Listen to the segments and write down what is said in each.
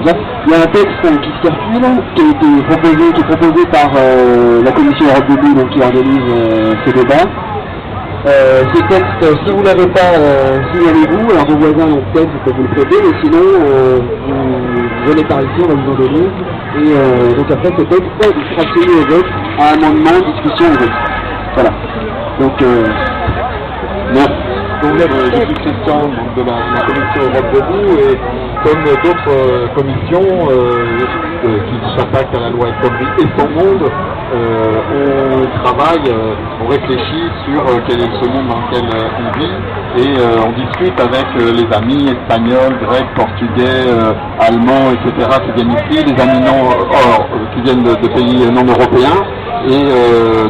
là. Il y a un texte qui circule, qui est proposé par la Commission Europe Debout, donc qui organise ce débat. Ce texte, si vous ne l'avez pas, signalez-vous. Alors vos voisins ont peut-être, vous pouvez vous le prêter, mais sinon vous venez par ici, on va vous en donner. Et donc après ce texte, il sera soumis au vote, à amendement, discussion et vote. Voilà. Donc merci. Donc je suis Christian de la Commission Europe Debout, et comme d'autres commissions qui s'attaquent à la loi El Khomri et son monde, on travaille, on réfléchit sur quel est ce monde dans lequel on vit, et on discute avec les amis espagnols, grecs, portugais, allemands, etc. qui viennent ici, les amis qui viennent de pays non européens, et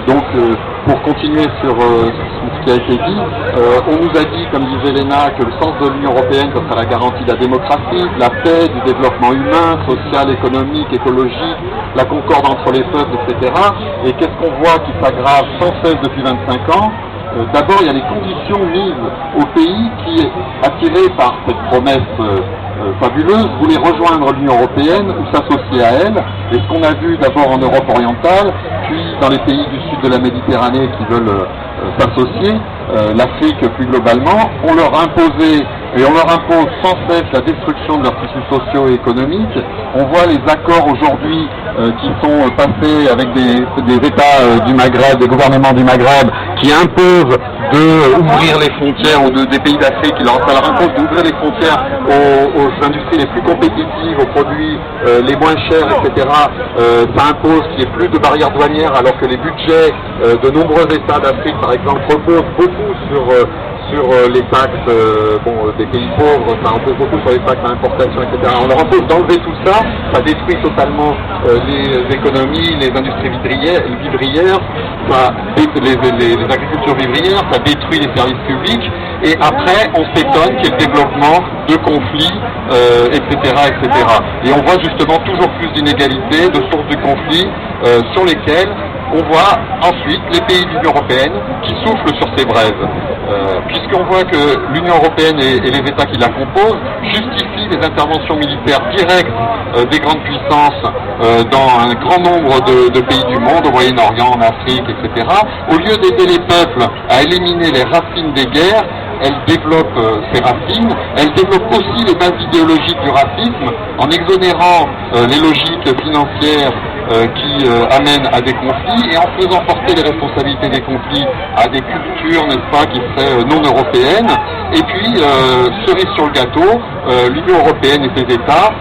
donc pour continuer sur ce qui a été dit, on nous a dit, comme disait Léna, que le sens de l'Union européenne, ce sera la garantie de la démocratie, de la paix, du développement humain, social, économique, écologique, la concorde entre les peuples, etc. Et qu'est-ce qu'on voit qui s'aggrave sans cesse depuis 25 ans? D'abord, il y a les conditions mises au pays qui, attiré par cette promesse fabuleuse, voulait rejoindre l'Union européenne ou s'associer à elle. Et ce qu'on a vu d'abord en Europe orientale, puis dans les pays du sud de la Méditerranée qui veulent s'associer, l'Afrique plus globalement, on leur imposait, et on leur impose sans cesse la destruction de leurs tissus sociaux et économiques. On voit les accords aujourd'hui qui sont passés avec des États du Maghreb, des gouvernements du Maghreb, qui imposent d'ouvrir les frontières, ou des pays d'Afrique, ça leur impose d'ouvrir les frontières aux industries les plus compétitives, aux produits les moins chers, etc. Ça impose qu'il n'y ait plus de barrières douanières, alors que les budgets de nombreux États d'Afrique, par exemple, reposent beaucoup sur les taxes des pays pauvres, ça repose beaucoup sur les taxes à importation, etc. On leur impose d'enlever tout ça, ça détruit totalement les économies, les industries vivrières, les agricultures vivrières, ça détruit les services publics, et après on s'étonne qu'il y ait le développement de conflits, etc., etc. Et on voit justement toujours plus d'inégalités, de sources de conflits, sur lesquelles on voit ensuite les pays de l'Union européenne qui soufflent sur ces braises, puisqu'on voit que l'Union européenne et les États qui la composent justifient des interventions militaires directes des grandes puissances dans un grand nombre de pays du monde, au Moyen-Orient, en Afrique, etc. Au lieu d'aider les peuples à éliminer les racines des guerres, elle développe ces racines, elle développe aussi les bases idéologiques du racisme en exonérant les logiques financières qui amènent à des conflits, et en faisant porter les responsabilités des conflits à des cultures, n'est-ce pas, qui seraient non européennes. Et puis, cerise sur le gâteau, l'Union européenne et ses États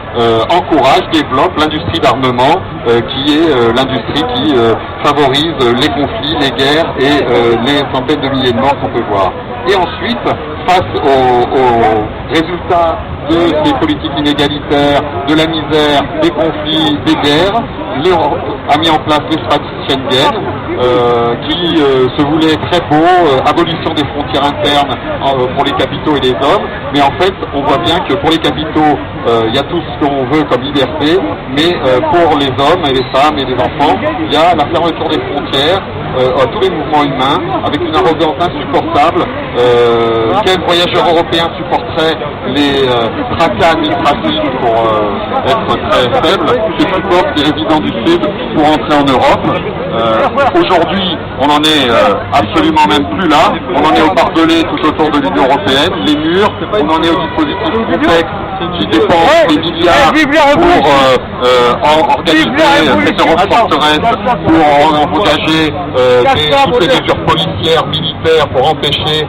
encouragent, développent l'industrie d'armement, qui est l'industrie qui favorise les conflits, les guerres et les centaines de milliers de morts qu'on peut voir. Et ensuite, face aux résultats de ces politiques inégalitaires, de la misère, des conflits, des guerres, l'Europe a mis en place l'espace Schengen, qui se voulait très beau, abolition des frontières internes pour les capitaux et les hommes, mais en fait on voit bien que pour les capitaux il y a tout ce qu'on veut comme liberté, mais pour les hommes et les femmes et les enfants, il y a la fermeture des frontières à tous les mouvements humains, avec une arrogance insupportable. Quel voyageur européen supporterait les tracas administratifs pour être très faible, que supportent les résidents du Sud pour entrer en Europe? Aujourd'hui, on n'en est absolument même plus là. On en est au barbelé tout autour de l'Union européenne, les murs. On en est au dispositif Frontex qui dépense des milliards pour organiser cette Europe forteresse, pour engager toutes les mesures policières, militaires pour empêcher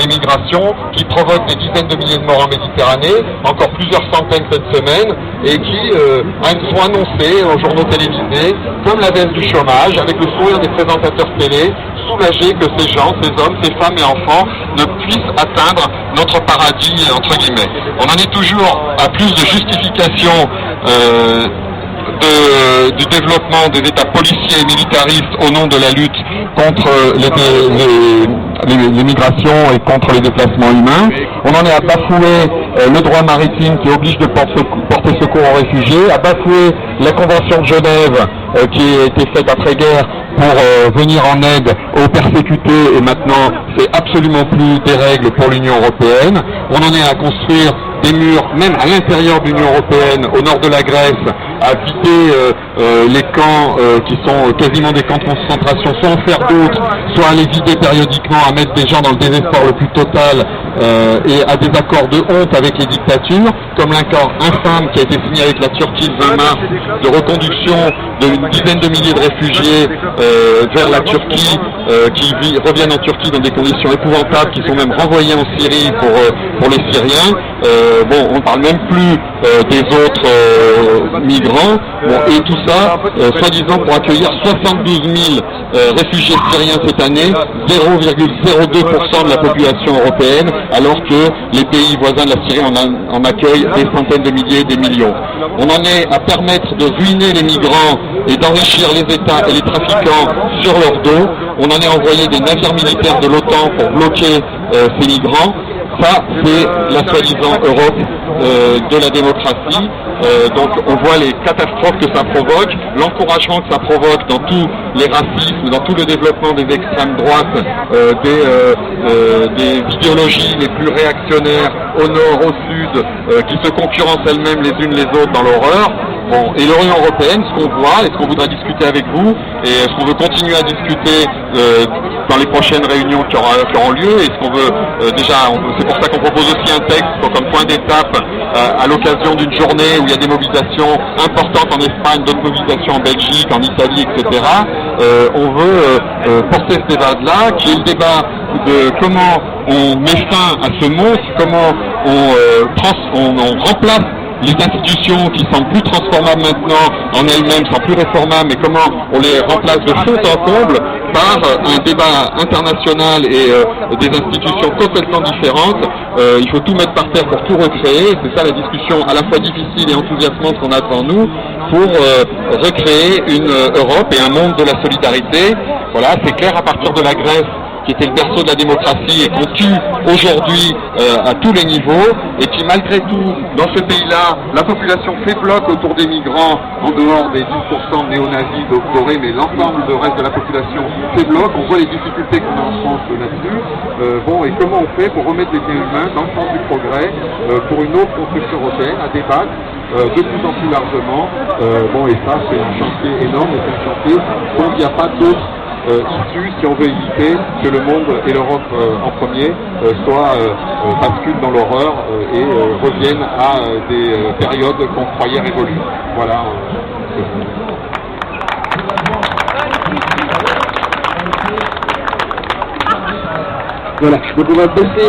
l'émigration, qui provoque des dizaines de milliers de morts en Méditerranée, encore plusieurs centaines cette semaine, et qui sont annoncés aux journaux télévisés comme la baisse du chômage, avec le sourire des présentateurs télé, soulagés que ces gens, ces hommes, ces femmes et enfants ne puissent atteindre notre paradis, entre guillemets. On en est toujours à plus de justification du développement des États policiers et militaristes au nom de la lutte contre les migrations et contre les déplacements humains. On en est à bafouer le droit maritime qui oblige de porter secours aux réfugiés, à bafouer la Convention de Genève qui a été faite après-guerre pour venir en aide aux persécutés, et maintenant c'est absolument plus des règles pour l'Union européenne. On en est à construire des murs, même à l'intérieur de l'Union européenne, au nord de la Grèce, à vider les camps qui sont quasiment des camps de concentration, soit en faire d'autres, soit à les vider périodiquement, à mettre des gens dans le désespoir le plus total et à des accords de honte avec les dictatures, comme l'accord infâme qui a été signé avec la Turquie le 20 mars de reconduction d'une dizaine de milliers de réfugiés vers la Turquie, qui reviennent en Turquie dans des conditions épouvantables, qui sont même renvoyés en Syrie pour les Syriens. Bon, on ne parle même plus des autres migrants, bon, et tout ça, soi-disant pour accueillir 72 000 réfugiés syriens cette année, 0,02% de la population européenne, alors que les pays voisins de la Syrie en accueillent des centaines de milliers, des millions. On en est à permettre de ruiner les migrants et d'enrichir les États et les trafiquants sur leur dos. On en est à envoyer des navires militaires de l'OTAN pour bloquer ces migrants. Ça, c'est la soi-disant Europe de la démocratie. Donc on voit les catastrophes que ça provoque, l'encouragement que ça provoque dans tous les racismes, dans tout le développement des extrêmes droites, des idéologies les plus réactionnaires au nord, au sud, qui se concurrencent elles-mêmes les unes les autres dans l'horreur. Bon, et l'Union européenne, ce qu'on voit, et ce qu'on voudra discuter avec vous, et ce qu'on veut continuer à discuter dans les prochaines réunions qui auront lieu, et ce qu'on veut c'est pour ça qu'on propose aussi un texte comme point d'étape à l'occasion d'une journée où il y a des mobilisations importantes en Espagne, d'autres mobilisations en Belgique, en Italie, etc. On veut porter ce débat-là, qui est le débat de comment on met fin à ce monstre, comment on remplace les institutions qui sont plus transformables maintenant en elles-mêmes, sont plus réformables, mais comment on les remplace de fond en comble par un débat international et des institutions complètement différentes. Il faut tout mettre par terre pour tout recréer. C'est ça la discussion à la fois difficile et enthousiasmante qu'on a devant nous pour recréer une Europe et un monde de la solidarité. Voilà, c'est clair, à partir de la Grèce, qui était le berceau de la démocratie et qu'on tue aujourd'hui à tous les niveaux, et puis malgré tout, dans ce pays-là, la population fait bloc autour des migrants, en dehors des 10% néo-nazis dorés, mais l'ensemble du reste de la population fait bloc. On voit les difficultés qu'on a en France là-dessus. Bon, et comment on fait pour remettre les biens humains dans le sens du progrès, pour une autre construction européenne, à débattre de plus en plus largement. Bon, et ça, c'est un chantier énorme, et c'est un chantier dont il n'y a pas d'autre issue si on veut éviter que le monde et l'Europe en premier basculent dans l'horreur et reviennent à des périodes qu'on croyait révolues. Voilà. Voilà, donc on va passer